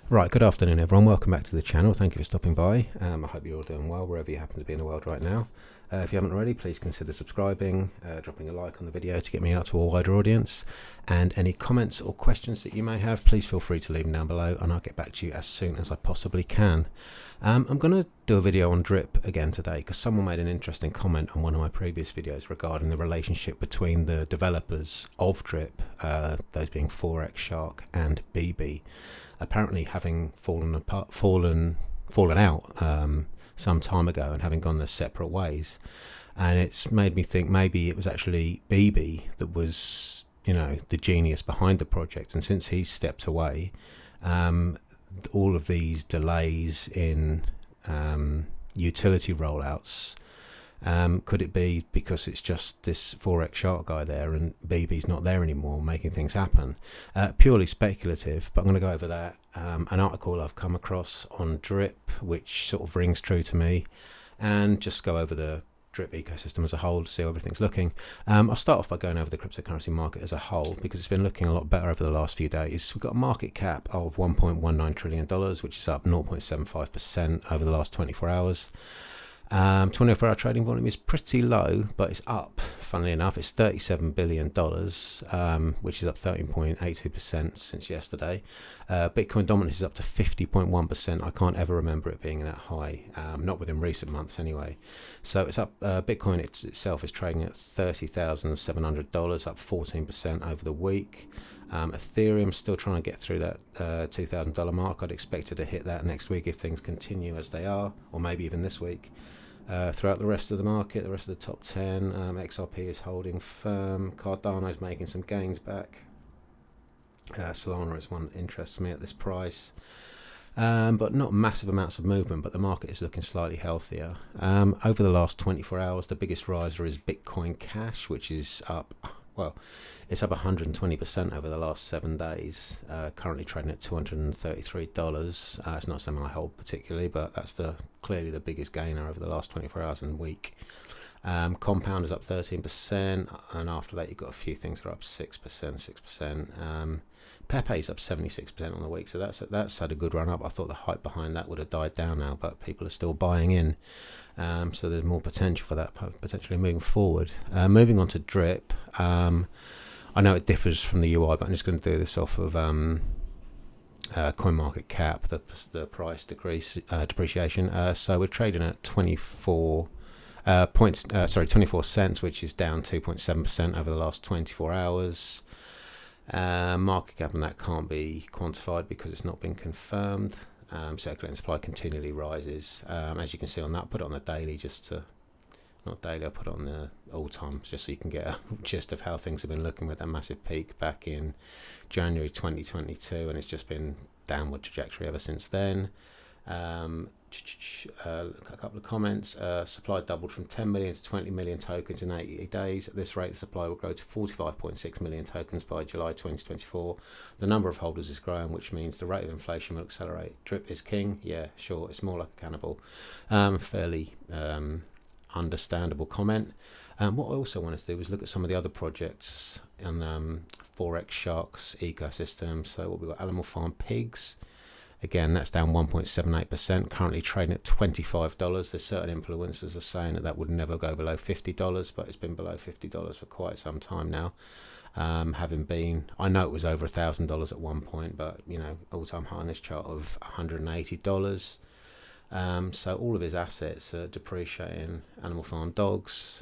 Right, good afternoon everyone, welcome back to the channel, thank you for stopping by. I hope you're all doing well wherever you happen to be in the world right now. If you haven't already, please consider subscribing, dropping a like on the video to get me out to a wider audience, and any comments or questions that you may have, please feel free to leave them down below and I'll get back to you as soon as I possibly can. I'm going to do a video on drip again today because someone made an interesting comment on one of my previous videos regarding the relationship between the developers of drip, those being Forex Shark and BB, apparently having fallen out some time ago and having gone their separate ways. And it's made me think maybe it was actually BB that was, the genius behind the project. And since he stepped away, all of these delays in utility rollouts, could it be because it's just this Forex Shark guy there and BB's not there anymore making things happen? Purely speculative, but I'm going to go over that. An article I've come across on drip, which sort of rings true to me, and just go over the drip ecosystem as a whole to see how everything's looking. I'll start off by going over the cryptocurrency market as a whole because it's been looking a lot better over the last few days. We've got a market cap of $1.19 trillion, which is up 0.75% over the last 24 hours. 24-hour trading volume is pretty low, but it's up. Funnily enough, it's $37 billion, which is up 13.82% since yesterday. Bitcoin dominance is up to 50.1%. I can't ever remember it being that high, not within recent months anyway. So it's up. Bitcoin itself is trading at $30,700, up 14% over the week. Ethereum still trying to get through that $2,000 mark. I'd expect it to hit that next week if things continue as they are, or maybe even this week. Throughout the rest of the market, the rest of the top 10, XRP is holding firm. Cardano is making some gains back. Solana is one that interests me at this price. But not massive amounts of movement, but the market is looking slightly healthier. Over the last 24 hours, the biggest riser is Bitcoin Cash, which is up, it's up 120% over the last 7 days, currently trading at $233. It's not something I hold particularly, but that's clearly the biggest gainer over the last 24 hours and week. Compound is up 13%, and after that you've got a few things that are up 6%. Pepe is up 76% on the week, so that's had a good run up. I thought the hype behind that would have died down now, but people are still buying in. So there's more potential for that potentially moving forward. Moving on to drip. I know it differs from the UI, but I'm just going to do this off of CoinMarketCap, the price depreciation. So we're trading at 24 cents, which is down 2.7% over the last 24 hours. Market cap on that can't be quantified because it's not been confirmed. Circulating supply continually rises. As you can see on that, put it on the daily not daily, I'll put it on the all time just so you can get a gist of how things have been looking with that massive peak back in January 2022, and it's just been downward trajectory ever since then. A couple of comments. Supply doubled from 10 million to 20 million tokens in 80 days. At this rate, the supply will grow to 45.6 million tokens by July 2024. The number of holders is growing, which means the rate of inflation will accelerate. Drip is king. Yeah, sure. It's more like a cannibal. Fairly understandable comment. What I also wanted to do was look at some of the other projects on Forex Shark's ecosystem. So what we've got, Animal Farm Pigs. Again, that's down 1.78%, currently trading at $25. There's certain influencers are saying that would never go below $50, but it's been below $50 for quite some time now. Having been, I know it was over $1,000 at one point, but all-time high on this chart of $180. So all of his assets are depreciating. Animal Farm Dogs,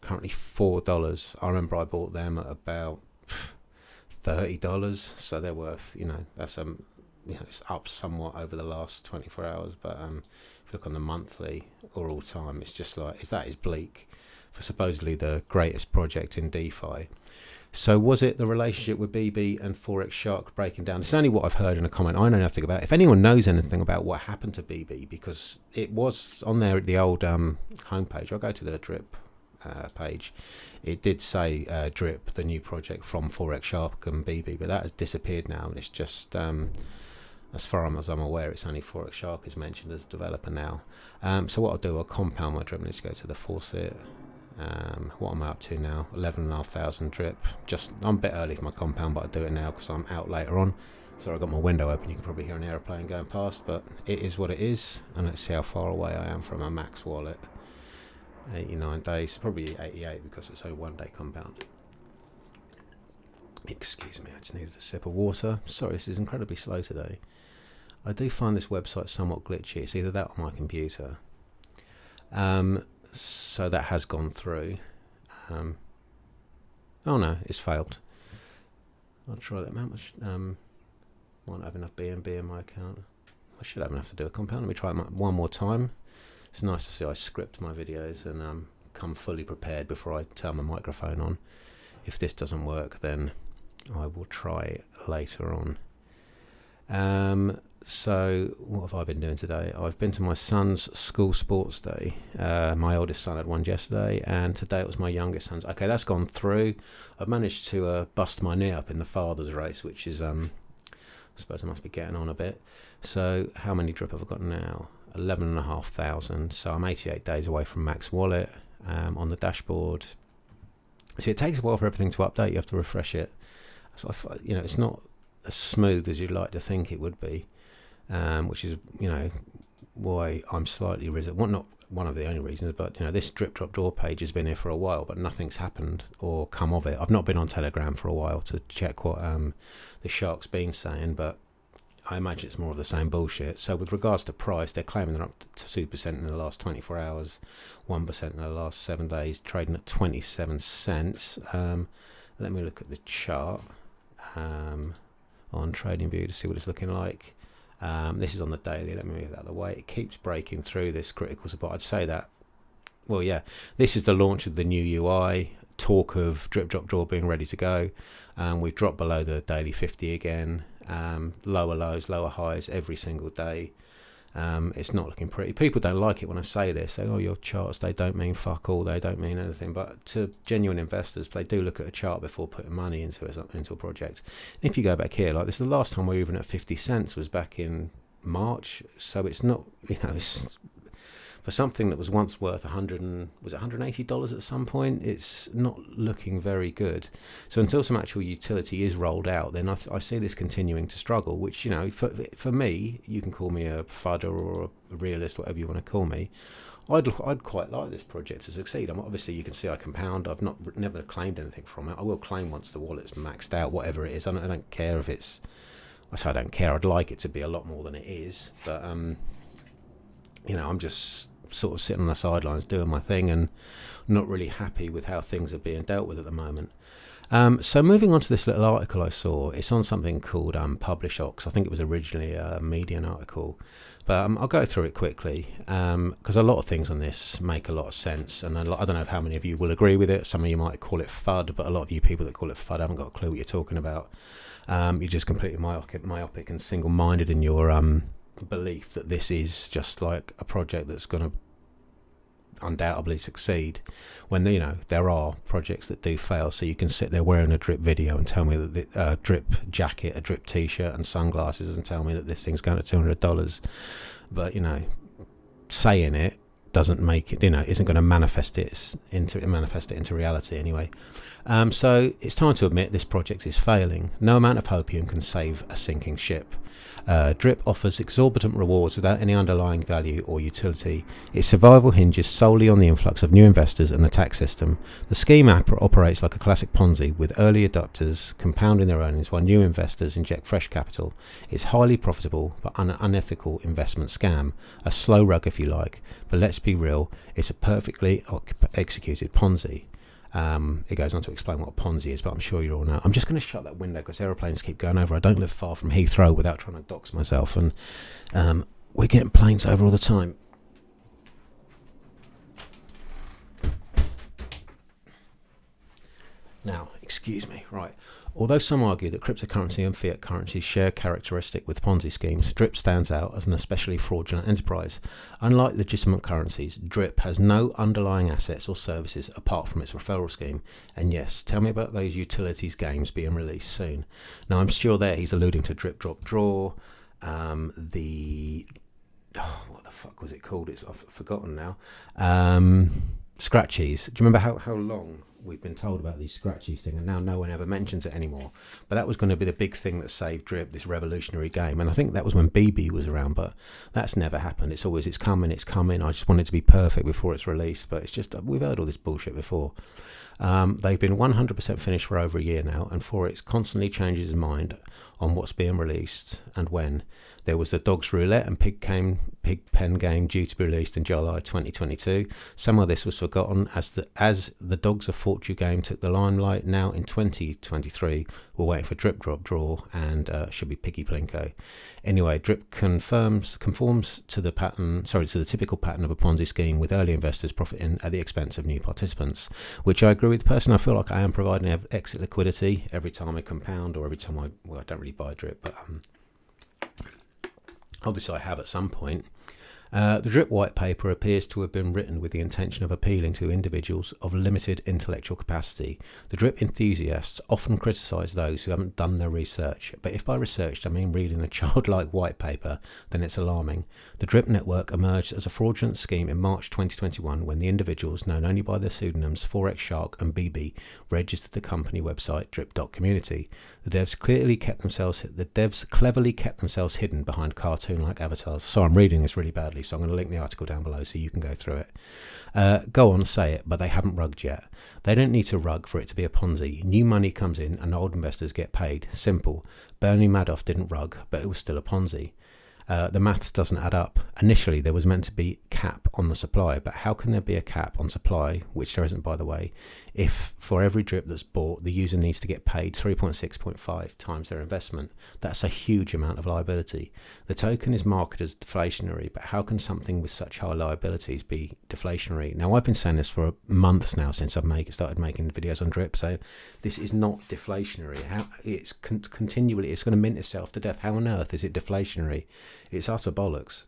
currently $4. I remember I bought them at about $30, so they're worth, that's it's up somewhat over the last 24 hours, but if you look on the monthly or all time, it's just like, that is bleak for supposedly the greatest project in DeFi. So was it the relationship with BB and Forex Shark breaking down? It's only what I've heard in a comment. I know nothing about it. If anyone knows anything about what happened to BB, because it was on there at the old homepage, I'll go to the drip page. It did say drip, the new project from Forex Shark and BB, but that has disappeared now, and it's just as far as I'm aware, it's only Forex Shark is mentioned as a developer now. So what I'll do, I'll compound my drip. Let's go to the faucet. What am I up to now? 11,500 drip. I'm a bit early for my compound, but I'll do it now because I'm out later on. Sorry, I've got my window open. You can probably hear an aeroplane going past, but it is what it is. And let's see how far away I am from a max wallet. 89 days, probably 88 because it's a 1 day compound. Excuse me, I just needed a sip of water. Sorry, this is incredibly slow today. I do find this website somewhat glitchy. It's either that or my computer. So that has gone through. Oh no, it's failed. I'll try that. How much? Won't have enough BNB in my account. I should have enough to do a compound. Let me try it one more time. It's nice to see I script my videos and come fully prepared before I turn my microphone on. If this doesn't work, then I will try it later on. So what have I been doing today? I've been to my son's school sports day. My oldest son had one yesterday, and today it was my youngest son's. Okay, that's gone through. I've managed to bust my knee up in the father's race, which is I suppose I must be getting on a bit. So how many drip have I got now? 11,500. So I'm 88 days away from max wallet. On the dashboard. See, it takes a while for everything to update. You have to refresh it. So it's not as smooth as you'd like to think it would be, which is why I'm slightly well, not one of the only reasons, but this drip drop draw page has been here for a while, but nothing's happened or come of it. I've not been on Telegram for a while to check what the shark's been saying, but I imagine it's more of the same bullshit. So with regards to price, they're claiming they're up to 2% in the last 24 hours, 1% in the last 7 days, trading at 27 cents. Let me look at the chart on TradingView to see what it's looking like. This is on the daily. Let me move that out of the way. It keeps breaking through this critical support. I'd say that, well, yeah, this is the launch of the new UI. Talk of drip drop draw being ready to go. We've dropped below the daily 50 again. Lower lows, lower highs every single day. It's not looking pretty. People don't like it when I say this. They say, oh, your charts, they don't mean fuck all. They don't mean anything. But to genuine investors, they do look at a chart before putting money into a project. And if you go back here, like this, the last time we were even at 50 cents was back in March. So it's not, it's for something that was once worth $180 at some point, it's not looking very good. So until some actual utility is rolled out, then I see this continuing to struggle, which, for me, you can call me a fudder or a realist, whatever you want to call me. I'd quite like this project to succeed. Obviously, you can see I compound. I've never claimed anything from it. I will claim once the wallet's maxed out, whatever it is. I don't care if it's... I say I don't care. I'd like it to be a lot more than it is. But, I'm just sort of sitting on the sidelines doing my thing and not really happy with how things are being dealt with at the moment. So moving on to this little article I saw, it's on something called PublishOx. I think it was originally a Medium article, but I'll go through it quickly because a lot of things on this make a lot of sense, and I don't know how many of you will agree with it. Some of you might call it FUD, but a lot of you people that call it FUD haven't got a clue what you're talking about. You're just completely myopic and single-minded in your belief that this is just like a project that's going to undoubtedly succeed, when there are projects that do fail. So you can sit there wearing a drip video and tell me that the drip jacket, a drip t-shirt and sunglasses, and tell me that this thing's going to $200, but saying it doesn't make it, isn't going to manifest it into reality anyway. So it's time to admit this project is failing. No amount of hopium can save a sinking ship. Drip offers exorbitant rewards without any underlying value or utility. Its survival hinges solely on the influx of new investors and the tax system. The scheme operates like a classic Ponzi, with early adopters compounding their earnings while new investors inject fresh capital. It's highly profitable but unethical investment scam. A slow rug, if you like. But let's be real, it's a perfectly executed Ponzi. It goes on to explain what a Ponzi is, but I'm sure you all know. I'm just going to shut that window because aeroplanes keep going over. I don't live far from Heathrow without trying to dox myself, and we're getting planes over all the time. Now, excuse me, right. Although some argue that cryptocurrency and fiat currencies share characteristic with Ponzi schemes, DRIP stands out as an especially fraudulent enterprise. Unlike legitimate currencies, DRIP has no underlying assets or services apart from its referral scheme. And yes, tell me about those utilities games being released soon. Now, I'm sure there he's alluding to Drip Drop Draw, what the fuck was it called? I've forgotten now. Scratchies. Do you remember how long we've been told about these scratchies thing, and now no one ever mentions it anymore. But that was going to be the big thing that saved Drip, this revolutionary game. And I think that was when BB was around, but that's never happened. It's always, it's coming. I just want it to be perfect before it's released. But it's just, we've heard all this bullshit before. They've been 100% finished for over a year now, and Forex constantly changes his mind on what's being released and when. There was the Dogs Roulette and Pig Pen game due to be released in July 2022. Some of this was forgotten as the Dogs of Fortune game took the limelight. Now in 2023, we're waiting for Drip Drop Draw and should be Piggy Plinko. Anyway, Drip conforms to the typical pattern of a Ponzi scheme, with early investors profiting at the expense of new participants, which I agree with. Personally, I feel like I am providing exit liquidity every time I compound, or every time I don't really buy Drip, but obviously I have at some point. The Drip white paper appears to have been written with the intention of appealing to individuals of limited intellectual capacity. The Drip enthusiasts often criticise those who haven't done their research, but if by research I mean reading a childlike white paper, then it's alarming. The Drip network emerged as a fraudulent scheme in March 2021 when the individuals, known only by their pseudonyms Forex Shark and BB, registered the company website drip.community. The devs cleverly kept themselves hidden behind cartoon-like avatars. So I'm reading this really badly, so I'm going to link the article down below so you can go through it. Go on, say it, but they haven't rugged yet. They don't need to rug for it to be a Ponzi. New money comes in and old investors get paid. Simple. Bernie Madoff didn't rug, but it was still a Ponzi. The maths doesn't add up. Initially, there was meant to be cap on the supply, but how can there be a cap on supply, which there isn't, by the way, if for every drip that's bought, the user needs to get paid 3.6.5 times their investment? That's a huge amount of liability. The token is marketed as deflationary, but how can something with such high liabilities be deflationary? Now, I've been saying this for months now since I've started making videos on Drip, saying this is not deflationary. It's continually, it's going to mint itself to death. How on earth is it deflationary? It's utter bollocks.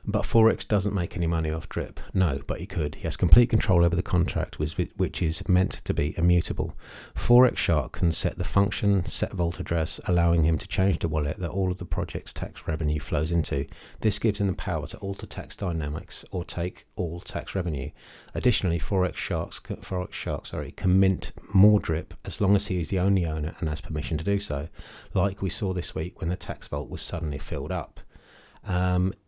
But Forex doesn't make any money off Drip. No, but he could. He has complete control over the contract, which is meant to be immutable. Forex Shark can set the function, set vault address, allowing him to change the wallet that all of the project's tax revenue flows into. This gives him the power to alter tax dynamics or take all tax revenue. Additionally, Forex Shark can mint more Drip as long as he is the only owner and has permission to do so, like we saw this week when the tax vault was suddenly filled up.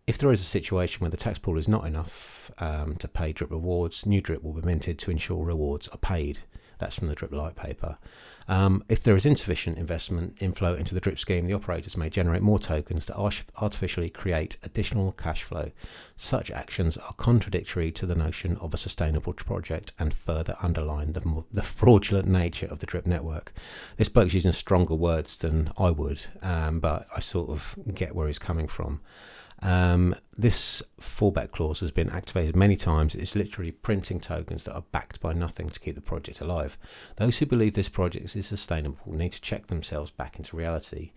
If there is a situation where the tax pool is not enough to pay Drip rewards, new Drip will be minted to ensure rewards are paid. That's from the Drip light paper. If there is insufficient investment inflow into the Drip scheme, the operators may generate more tokens to artificially create additional cash flow. Such actions are contradictory to the notion of a sustainable project and further underline the fraudulent nature of the Drip network. This bloke's using stronger words than I would, but I sort of get where he's coming from. This fallback clause has been activated many times. It's literally printing tokens that are backed by nothing to keep the project alive. Those who believe this project is sustainable need to check themselves back into reality.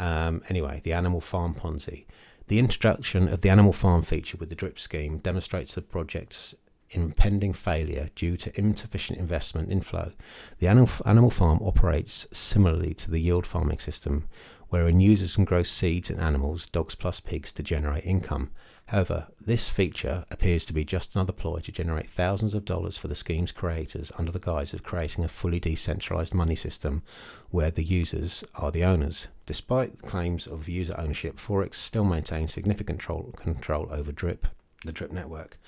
Anyway, the Animal Farm Ponzi. The introduction of the Animal Farm feature with the Drip scheme demonstrates the project's impending failure due to insufficient investment inflow. The Animal Farm operates similarly to the yield farming system, wherein users can grow seeds and animals, dogs plus pigs, to generate income. However, this feature appears to be just another ploy to generate thousands of dollars for the scheme's creators under the guise of creating a fully decentralized money system where the users are the owners. Despite claims of user ownership, Forex still maintains significant control over the Drip network.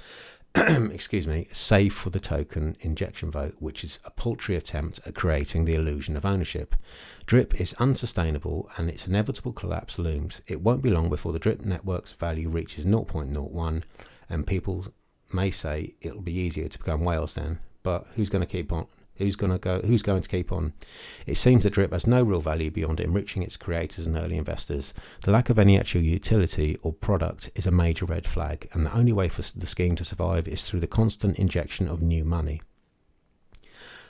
Excuse me, save for the token injection vote, which is a paltry attempt at creating the illusion of ownership. Drip is unsustainable and its inevitable collapse looms. It won't be long before the Drip network's value reaches 0.01, and people may say it'll be easier to become whales then, but who's going to keep on? Who's going to keep on? It seems that Drip has no real value beyond enriching its creators and early investors. The lack of any actual utility or product is a major red flag, and the only way for the scheme to survive is through the constant injection of new money.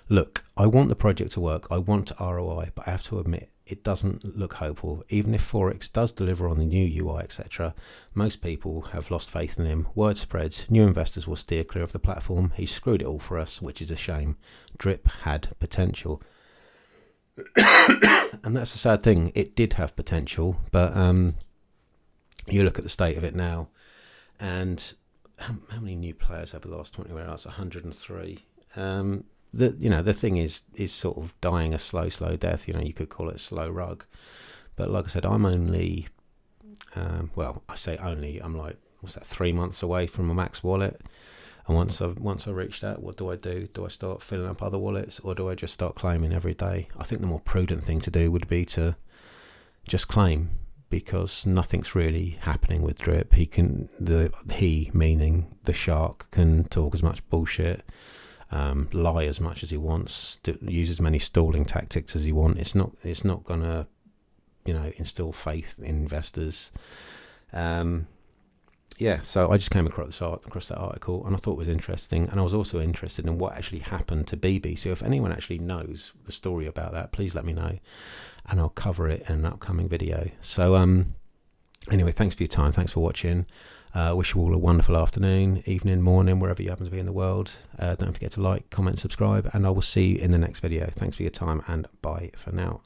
Look, I want the project to work, I want ROI, but I have to admit it doesn't look hopeful. Even if Forex does deliver on the new UI, etc., most people have lost faith in him. Word spreads, new investors will steer clear of the platform. He screwed it all for us, which is a shame. Drip had potential. And that's a sad thing. It did have potential, but you look at the state of it now, and how many new players over the last 20 hours? 103. The thing is sort of dying a slow death. You could call it a slow rug. But like I said, I'm only, I say only, I'm like, 3 months away from a max wallet. And once I reach that, what do I do? Do I start filling up other wallets, or do I just start claiming every day? I think the more prudent thing to do would be to just claim, because nothing's really happening with Drip. He meaning the shark can talk as much bullshit, lie as much as he wants, use as many stalling tactics as he wants. It's not gonna, instill faith in investors. So I just came across that article, and I thought it was interesting, and I was also interested in what actually happened to BB. So if anyone actually knows the story about that, please let me know, and I'll cover it in an upcoming video. So anyway, thanks for your time, thanks for watching. Wish you all a wonderful afternoon, evening, morning, wherever you happen to be in the world. Don't forget to like, comment, subscribe, and I will see you in the next video. Thanks for your time, and bye for now.